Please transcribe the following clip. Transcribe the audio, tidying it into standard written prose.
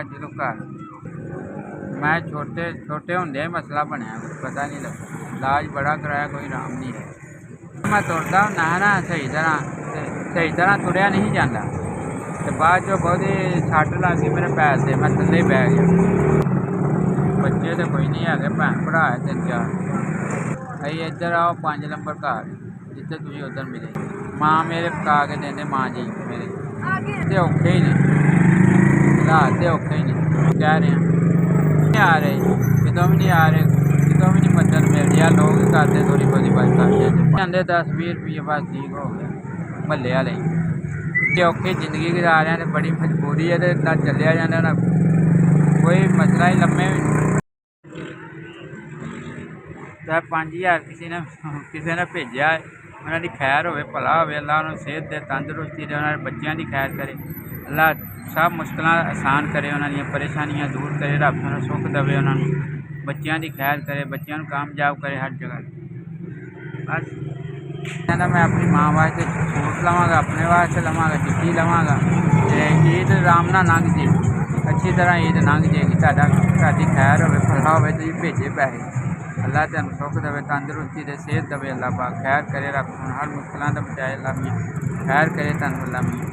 ਜਦੋਂ ਘਰ ਮੈਂ ਛੋਟੇ ਹੁੰਦੇ ਮਸਲਾ ਬਣਿਆ, ਕੁਛ ਪਤਾ ਨਹੀਂ ਲੱਗਾ। ਇਲਾਜ ਬੜਾ ਕਰਾਇਆ, ਕੋਈ ਆਰਾਮ ਨਹੀਂ ਹੈ। ਮੈਂ ਤੁਰਦਾ ਹੁੰਦਾ ਨਾ ਸਹੀ ਤਰ੍ਹਾਂ ਤੁਰਿਆ ਨਹੀਂ ਜਾਂਦਾ, ਅਤੇ ਬਾਅਦ 'ਚੋਂ ਬਹੁਤੀ ਸੱਟ ਲੱਗ ਗਈ ਮੇਰੇ ਪੈਰ 'ਤੇ, ਮੈਂ ਥੱਲੇ ਹੀ ਬਹਿ ਗਿਆ। ਬੱਚੇ ਤਾਂ ਕੋਈ ਨਹੀਂ ਹੈਗੇ, ਭੈਣ ਭਰਾ ਹੈ 3-4। ਅਸੀਂ ਇੱਧਰ ਆਓ 5 ਨੰਬਰ ਘਰ, ਜਿੱਥੇ ਤੁਸੀਂ ਉੱਧਰ ਮਿਲੇ। ਮਾਂ ਮੇਰੇ ਪਕਾ ਕੇ ਦਿੰਦੇ, ਮਾਂ ਜੀ ਮੇਰੇ ਤੇ ਔਖੇ ਹੀ ਨੇ ਹਾਲਾਤ, ਤੇ ਔਖੇ ਹੀ ਨੇ। ਕਹਿ ਰਹੇ ਨਹੀਂ ਆ ਰਹੇ, ਕਿਤੋਂ ਵੀ ਨਹੀਂ ਆ ਰਹੇ, ਕਿਤੋਂ ਵੀ ਨਹੀਂ ਮਦਦ ਮਿਲਦੀ ਆ। ਲੋਕ ਹੀ ਕਰਦੇ ਥੋੜ੍ਹੀ ਬਹੁਤੀ ਬਸ ਕਰਦੇ ਜਾਂਦੇ 10-20 ਰੁਪਈਏ ਬਸ ਠੀਕ ਹੋ ਗਿਆ। ਮਹੱਲੇ ਵਾਲੇ ਤੇ ਔਖੀ ਜ਼ਿੰਦਗੀ ਗੁਜ਼ਾਰ ਰਹੇ, ਅਤੇ ਬੜੀ ਮਜਬੂਰੀ ਹੈ, ਅਤੇ ਨਾ ਚੱਲਿਆ ਜਾਂਦਾ ਨਾ ਕੋਈ ਮਸਲਾ ਹੀ। ਲੰਮੇ 5000 ਕਿਸੇ ਨੇ ਭੇਜਿਆ, ਉਹਨਾਂ ਦੀ ਖੈਰ ਹੋਵੇ, ਭਲਾ ਹੋਵੇ। ਅੱਲਾ ਉਹਨਾਂ ਨੂੰ ਸਿਹਤ ਦੇ, ਤੰਦਰੁਸਤੀ ਦੇ, ਉਹਨਾਂ ਦੇ ਬੱਚਿਆਂ ਦੀ ਖੈਰ ਕਰੇ। ਅੱਲਾ ਸਭ ਮੁਸ਼ਕਿਲਾਂ ਆਸਾਨ ਕਰੇ, ਉਹਨਾਂ ਦੀਆਂ ਪਰੇਸ਼ਾਨੀਆਂ ਦੂਰ ਕਰੇ। ਰੱਬ ਉਹਨਾਂ ਨੂੰ ਸੁੱਖ ਦੇਵੇ, ਉਹਨਾਂ ਨੂੰ ਬੱਚਿਆਂ ਦੀ ਖੈਰ ਕਰੇ, ਬੱਚਿਆਂ ਨੂੰ ਕਾਮਯਾਬ ਕਰੇ ਹਰ ਜਗ੍ਹਾ। ਬਸ ਕਹਿੰਦਾ ਮੈਂ ਆਪਣੀ ਮਾਂ ਵਾਸਤੇ ਸੂਟ ਲਵਾਂਗਾ, ਆਪਣੇ ਵਾਸਤੇ ਲਵਾਂਗਾ, ਚਿੱਠੀ ਲਵਾਂਗਾ, ਅਤੇ ਈਦ ਆਰਾਮ ਨਾਲ ਲੰਘ ਜੇ, ਅੱਛੀ ਤਰ੍ਹਾਂ ਈਦ ਲੰਘ ਜਾਏਗੀ। ਤੁਹਾਡੀ ਖੈਰ ਹੋਵੇ, ਭਲਾ ਹੋਵੇ, ਤੁਸੀਂ ਭੇਜੇ ਪੈਸੇ। ਅੱਲਾ ਤੁਹਾਨੂੰ ਸੁੱਖ ਦੇਵੇ, ਤੰਦਰੁਸਤੀ ਦੇ, ਸਿਹਤ ਦੇਵੇ। ਅੱਲਾ ਪਾਕ ਖੈਰ ਕਰੇ, ਰੱਬ ਹਰ ਮੁਸ਼ਕਿਲਾਂ ਤੋਂ ਬਚਾਏ। ਅੱਲਾ ਮੀਆਂ ਖੈਰ ਕਰੇ ਤੁਹਾਨੂੰ, ਅੱਲਾ ਮੀਆਂ।